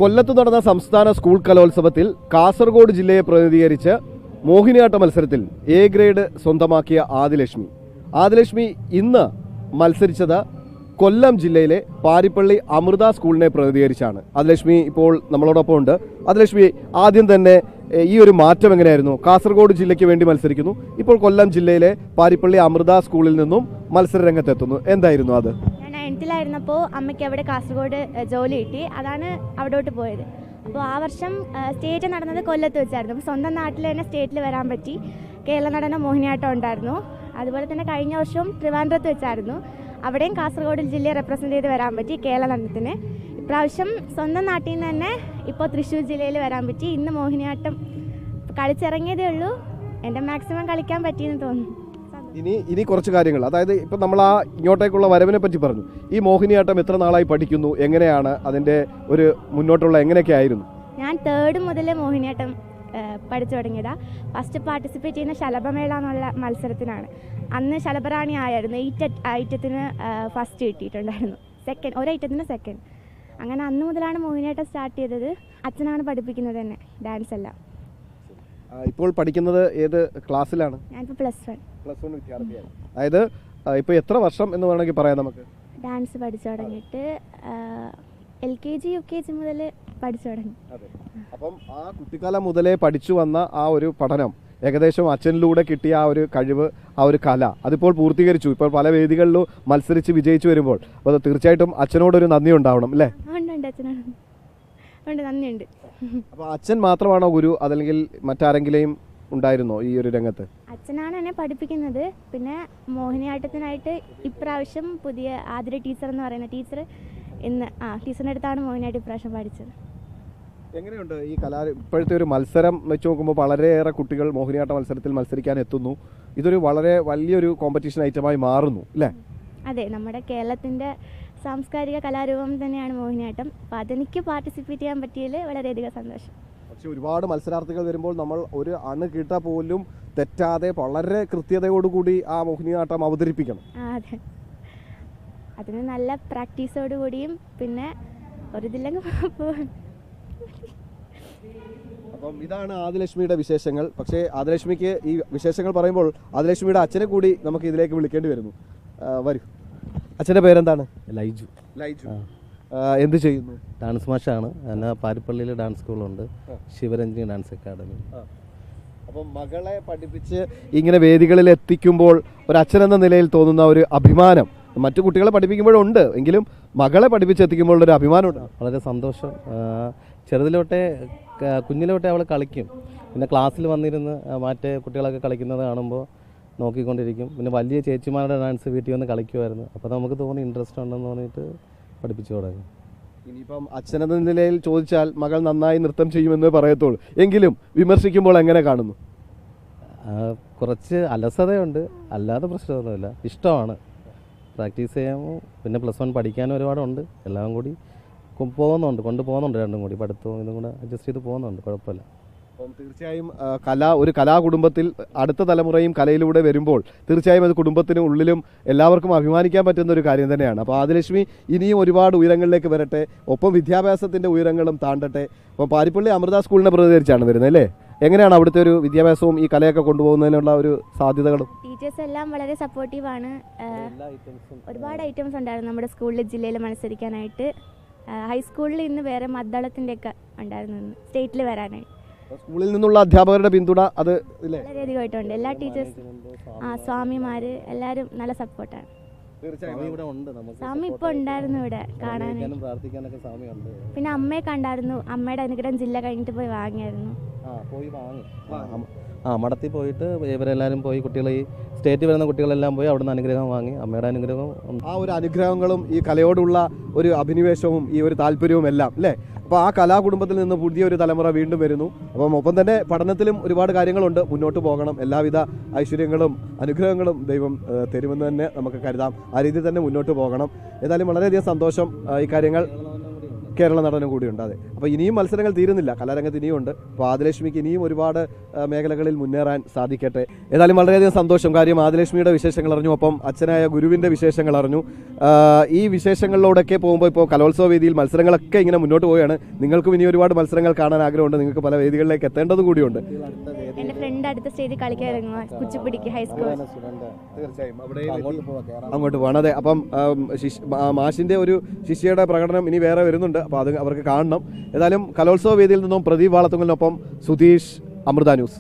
കൊല്ലത്ത് നടന്ന സംസ്ഥാന സ്കൂൾ കലോത്സവത്തിൽ കാസർഗോഡ് ജില്ലയെ പ്രതിനിധീകരിച്ച് മോഹിനിയാട്ട മത്സരത്തിൽ എ ഗ്രേഡ് സ്വന്തമാക്കിയ ആദിലക്ഷ്മി ഇന്ന് മത്സരിച്ചത് കൊല്ലം ജില്ലയിലെ പാരിപ്പള്ളി അമൃത സ്കൂളിനെ പ്രതിനിധീകരിച്ചാണ്. ആദിലക്ഷ്മി ഇപ്പോൾ നമ്മളോടൊപ്പം ഉണ്ട്. ആദിലക്ഷ്മി, ആദ്യം തന്നെ ഈ ഒരു മാറ്റം എങ്ങനെയായിരുന്നു? കാസർഗോഡ് ജില്ലയ്ക്ക് വേണ്ടി മത്സരിക്കുന്നു, ഇപ്പോൾ കൊല്ലം ജില്ലയിലെ പാരിപ്പള്ളി അമൃത സ്കൂളിൽ നിന്നും മത്സര രംഗത്തെത്തുന്നു. എന്തായിരുന്നു അത്? ഞാൻ 9th അമ്മയ്ക്ക് അവിടെ കാസർഗോഡ് ജോലി കിട്ടി, അതാണ് അവിടോട്ട് പോയത്. അപ്പോൾ ആ വർഷം സ്റ്റേറ്റ് നടന്നത് കൊല്ലത്ത് വെച്ചായിരുന്നു. അപ്പോൾ സ്വന്തം നാട്ടിൽ തന്നെ സ്റ്റേറ്റിൽ വരാൻ പറ്റി. കേരള നടന മോഹിനിയാട്ടം ഉണ്ടായിരുന്നു. അതുപോലെ തന്നെ കഴിഞ്ഞ വർഷവും ട്രിവാൻഡ്രത്ത് വെച്ചായിരുന്നു. അവിടെയും കാസർഗോഡ് ജില്ലയെ റെപ്രസെൻ്റ് ചെയ്ത് വരാൻ പറ്റി കേരള നടനത്തിന്. ഇപ്രാവശ്യം സ്വന്തം നാട്ടിൽ നിന്ന് തന്നെ ഇപ്പോൾ തൃശ്ശൂർ ജില്ലയിൽ വരാൻ പറ്റി. ഇന്ന് മോഹിനിയാട്ടം കളിച്ചിറങ്ങിയതേ ഉള്ളൂ. എൻ്റെ മാക്സിമം കളിക്കാൻ പറ്റിയെന്ന് തോന്നുന്നു. ഇനി കുറച്ച് കാര്യങ്ങൾ, അതായത് ഇപ്പം നമ്മൾ ആ ഇങ്ങോട്ടേക്കുള്ള വരവിനെ പറ്റി പറഞ്ഞു. ഈ മോഹിനിയാട്ടം എത്ര നാളായി പഠിക്കുന്നു? എങ്ങനെയാണ് അതിൻ്റെ ഒരു മുന്നോട്ടുള്ള എങ്ങനെയൊക്കെ ആയിരുന്നു? ഞാൻ 3rd മുതൽ മോഹിനിയാട്ടം പഠിച്ചു തുടങ്ങിയതാണ്. ഫസ്റ്റ് പാർട്ടിസിപ്പേറ്റ് ചെയ്യുന്ന ശലഭമേള എന്നുള്ള മത്സരത്തിനാണ്. അന്ന് ശലഭറാണി ആയിരുന്നു. 8 ഐറ്റത്തിന് ഫസ്റ്റ് കിട്ടിയിട്ടുണ്ടായിരുന്നു. ഒരു ഐറ്റത്തിന് സെക്കൻഡ്. അങ്ങനെ അന്ന് മുതലാണ് മോഹിനിയാട്ടം സ്റ്റാർട്ട് ചെയ്തത്. അച്ഛനാണ് പഠിപ്പിക്കുന്നത് തന്നെ ഡാൻസ് എല്ലാം. ഇപ്പോൾ പഠിക്കുന്നത് ഏത് ക്ലാസ്സിലാണ്? ഞാനിപ്പോൾ +1 വിദ്യാർത്ഥിയാണ്. അതായത് ഇപ്പോൾ എത്ര വർഷം എന്ന് വേണമെങ്കിൽ പറയാം നമുക്ക്? ഡാൻസ് പഠിച്ചു തുടങ്ങിയിട്ട് LKG UKG മുതൽ പഠിച്ചു തുടങ്ങി. അപ്പം ആ കുട്ടിക്കാലം മുതലേ പഠിച്ചു വന്ന ആ ഒരു പഠനം, ഏകദേശം അച്ഛനിലൂടെ കിട്ടിയ ആ ഒരു കഴിവ്, ആ ഒരു കല, അതിപ്പോൾ പൂർത്തീകരിച്ചു. ഇപ്പോൾ പല വേദികളിലും മത്സരിച്ച് വിജയിച്ചു വരുമ്പോൾ അപ്പോൾ തീർച്ചയായിട്ടും അച്ഛനോടൊരു നന്ദി ഉണ്ടാവണം അല്ലേ? ഉണ്ട്, അച്ഛനോട് ഉണ്ട്, നന്ദിയുണ്ട്. അപ്പോൾ അച്ഛൻ മാത്രമാണോ ഗുരു, അതല്ലെങ്കിൽ മറ്റാരെങ്കിലും ഉണ്ടായിരുന്നോ ഈ ഒരു രംഗത്ത്? അച്ഛനാണ് എന്നെ പഠിപ്പിക്കുന്നത്. പിന്നെ മോഹിനിയാട്ടത്തിനായിട്ട് ഇപ്രാവശ്യം പുതിയ ആതിര ടീച്ചർ എന്ന് പറയുന്ന ടീച്ചർ ടീച്ചറിൻ്റെ അടുത്താണ് മോഹിനിയാട്ടം ഇപ്രാവശ്യം പഠിച്ചത്. എങ്ങനെയുണ്ട് ഈ ഇപ്പോഴത്തെ ഒരു മത്സരം വെച്ച് നോക്കുമ്പോൾ വളരെയേറെ കുട്ടികൾ മോഹിനിയാട്ട മത്സരത്തിൽ മത്സരിക്കാൻ എത്തുന്നു. ഇതൊരു വളരെ വലിയൊരു കോമ്പറ്റീഷൻ ഐറ്റമായി മാറുന്നു അല്ലേ? അതെ, നമ്മുടെ കേരളത്തിൻ്റെ സാംസ്കാരിക കലാരൂപം തന്നെയാണ് മോഹിനിയാട്ടം. അപ്പോൾ അതെനിക്ക് പാർട്ടിസിപ്പേറ്റ് ചെയ്യാൻ പറ്റിയതിൽ വളരെയധികം സന്തോഷം. പക്ഷെ ഒരുപാട് മത്സരാർത്ഥികൾ വരുമ്പോൾ നമ്മൾ ഒരു അണു കിട്ട പോലും തെറ്റാതെ വളരെ കൃത്യതയോടുകൂടി ആ മോഹിനിയാട്ടം അവതരിപ്പിക്കണം. അതെ, അതിന് നല്ല പ്രാക്ടീസോടുകൂടിയും പിന്നെ ഒരിതില്ലെങ്കിൽ. അപ്പം ഇതാണ് ആദിലക്ഷ്മിയുടെ വിശേഷങ്ങൾ. പക്ഷേ ആദിലക്ഷ്മിക്ക് ഈ വിശേഷങ്ങൾ പറയുമ്പോൾ ആദിലക്ഷ്മിയുടെ അച്ഛനെ കൂടി നമുക്ക് ഇതിലേക്ക് വിളിക്കേണ്ടി വരുന്നു. വരൂ. അച്ഛൻ്റെ പേരെന്താണ്? ലൈജു. എന്ത് ചെയ്യുന്നു? ഡാൻസ് മാഷാണ്. എന്നെ പാരിപ്പള്ളിയിൽ ഡാൻസ് സ്കൂളുണ്ട്, ശിവരഞ്ജനി ഡാൻസ് അക്കാഡമി. അപ്പം മകളെ പഠിപ്പിച്ച് ഇങ്ങനെ വേദികളിൽ എത്തിക്കുമ്പോൾ ഒരു അച്ഛനെന്ന നിലയിൽ തോന്നുന്ന ഒരു അഭിമാനം മറ്റു കുട്ടികളെ പഠിപ്പിക്കുമ്പോഴുണ്ട്, എങ്കിലും മകളെ പഠിപ്പിച്ചെത്തിക്കുമ്പോൾ ഒരു അഭിമാനമുണ്ട്. വളരെ സന്തോഷം. കുഞ്ഞിലോട്ടെ അവൾ കളിക്കും. പിന്നെ ക്ലാസ്സിൽ വന്നിരുന്ന് മറ്റേ കുട്ടികളൊക്കെ കളിക്കുന്നത് കാണുമ്പോൾ നോക്കിക്കൊണ്ടിരിക്കും. പിന്നെ വലിയ ചേച്ചിമാരുടെ ഡാൻസ് വീട്ടിൽ വന്ന് കളിക്കുമായിരുന്നു. അപ്പോൾ നമുക്ക് തോന്നി ഇൻട്രസ്റ്റ് ഉണ്ടെന്ന് തോന്നിയിട്ട് പഠിപ്പിച്ചു തുടങ്ങി. ഇനിയിപ്പം അച്ഛനെന്ന നിലയിൽ ചോദിച്ചാൽ മകൾ നന്നായി നൃത്തം ചെയ്യുമെന്ന് പറയത്തുള്ളൂ, എങ്കിലും വിമർശിക്കുമ്പോൾ എങ്ങനെ കാണുന്നു? കുറച്ച് അലസതയുണ്ട്, അല്ലാതെ പ്രശ്നമൊന്നുമില്ല. ഇഷ്ടമാണ്, പ്രാക്ടീസ് ചെയ്യാമോ. പിന്നെ +1 പഠിക്കാനും ഒരുപാടുണ്ട്. എല്ലാം കൂടി കൊണ്ടുപോകുന്നുണ്ട്. രണ്ടും കൂടി പഠിത്തവും ഇതും കൂടെ അഡ്ജസ്റ്റ് ചെയ്ത് പോകുന്നുണ്ട്. കുഴപ്പമില്ല. അപ്പം തീർച്ചയായും ഒരു കലാകുടുംബത്തിൽ അടുത്ത തലമുറയും കലയിലൂടെ വരുമ്പോൾ തീർച്ചയായും അത് കുടുംബത്തിന് ഉള്ളിലും എല്ലാവർക്കും അഭിമാനിക്കാൻ പറ്റുന്ന ഒരു കാര്യം തന്നെയാണ്. അപ്പോൾ ആദിലക്ഷ്മി ഇനിയും ഒരുപാട് ഉയരങ്ങളിലേക്ക് വരട്ടെ, ഒപ്പം വിദ്യാഭ്യാസത്തിൻ്റെ ഉയരങ്ങളും താണ്ടട്ടെ. അപ്പം പാരിപ്പള്ളി അമൃത സ്കൂളിനെ പ്രതിനിധീകരിച്ചാണ് വരുന്നത് അല്ലേ? എങ്ങനെയാണ് അവിടുത്തെ ഒരു വിദ്യാഭ്യാസവും ഈ കലയൊക്കെ കൊണ്ടുപോകുന്നതിനുള്ള ഒരു സാധ്യതകളും? ടീച്ചേഴ്സ് എല്ലാം വളരെ സപ്പോർട്ടീവാണ്. ഒരുപാട് ഐറ്റംസ് ഉണ്ടായിരുന്നു നമ്മുടെ സ്കൂളിൽ, ജില്ലയിൽ മത്സരിക്കാനായിട്ട്. ഹൈസ്കൂളിൽ ഇന്ന് വേറെ മദ്ദളത്തിൻ്റെയൊക്കെ ഉണ്ടായിരുന്നു സ്റ്റേറ്റിൽ വരാനായിട്ട്. സ്കൂളിൽ നിന്നുള്ള അധ്യാപകരുടെ പിന്തുണ അത് വളരെയധികമായിട്ടുണ്ട്. എല്ലാ ടീച്ചേഴ്സും സ്വാമിമാർ എല്ലാവരും നല്ല സപ്പോർട്ടാണ്. സ്വാമി ഇപ്പോൾ ഉണ്ടായിരുന്നു ഇവിടെ കാണാനായിട്ട്. പിന്നെ അമ്മയെ കണ്ടായിരുന്നു. അമ്മയുടെ അനുഗ്രഹം ജില്ല കഴിഞ്ഞിട്ട് പോയി വാങ്ങിയായിരുന്നു. മഠത്തിൽ പോയിട്ട് ഇവരെല്ലാവരും പോയി, കുട്ടികൾ ഈ സ്റ്റേറ്റിൽ വരുന്ന കുട്ടികളെല്ലാം പോയി അവിടുന്ന് അനുഗ്രഹം വാങ്ങി. അമ്മയുടെ അനുഗ്രഹം, ആ ഒരു അനുഗ്രഹങ്ങളും ഈ കലയോടുള്ള ഒരു അഭിനിവേശവും ഈ ഒരു താല്പര്യവും എല്ലാം അല്ലേ? അപ്പോൾ ആ കലാകുടുംബത്തിൽ നിന്ന് പുതിയൊരു തലമുറ വീണ്ടും വരുന്നു. അപ്പം ഒപ്പം തന്നെ പഠനത്തിലും ഒരുപാട് കാര്യങ്ങളുണ്ട്, മുന്നോട്ട് പോകണം. എല്ലാവിധ ഐശ്വര്യങ്ങളും അനുഗ്രഹങ്ങളും ദൈവം തരുമെന്ന് തന്നെ നമുക്ക് കരുതാം. ആ രീതിയിൽ തന്നെ മുന്നോട്ട് പോകണം. ഏതായാലും വളരെയധികം സന്തോഷം. ഈ കാര്യങ്ങൾ കേരള നടനം കൂടിയുണ്ട്. അതെ, അപ്പോൾ ഇനിയും മത്സരങ്ങൾ തീരുന്നില്ല, കലാരംഗത്ത് ഇനിയുണ്ട്. അപ്പോൾ ആദിലക്ഷ്മിക്ക് ഇനിയും ഒരുപാട് മേഖലകളിൽ മുന്നേറാൻ സാധിക്കട്ടെ. ഏതായാലും വളരെയധികം സന്തോഷം. കാര്യം ആദിലക്ഷ്മിയുടെ വിശേഷങ്ങൾ അറിഞ്ഞു, ഒപ്പം അച്ഛനായ ഗുരുവിൻ്റെ വിശേഷങ്ങൾ അറിഞ്ഞു. ഈ വിശേഷങ്ങളിലൂടെയൊക്കെ പോകുമ്പോൾ ഇപ്പോൾ കലോത്സവ വേദിയിൽ മത്സരങ്ങളൊക്കെ ഇങ്ങനെ മുന്നോട്ട് പോവുകയാണ്. നിങ്ങൾക്കും ഇനി ഒരുപാട് മത്സരങ്ങൾ കാണാൻ ആഗ്രഹമുണ്ട്, നിങ്ങൾക്ക് പല വേദികളിലേക്ക് എത്തേണ്ടതും കൂടിയുണ്ട്. എൻ്റെ ഫ്രണ്ട് അടുത്ത സ്റ്റേജിൽ കളിക്കാൻ ഇറങ്ങുക, കുച്ചിപ്പിടിക്ക് ഹൈസ്കൂൾ. തീർച്ചയായും അങ്ങോട്ട് പോകണം. അതെ, അപ്പം മാഷിൻ്റെ ഒരു ശിഷ്യയുടെ പ്രകടനം ഇനി വേറെ വരുന്നുണ്ട്, അപ്പോൾ അത് അവർക്ക് കാണണം. ഏതായാലും കലോത്സവ വേദിയിൽ നിന്നും പ്രദീപ് വാളത്തുങ്കലിനൊപ്പം സുധീഷ്, അമൃത ന്യൂസ്.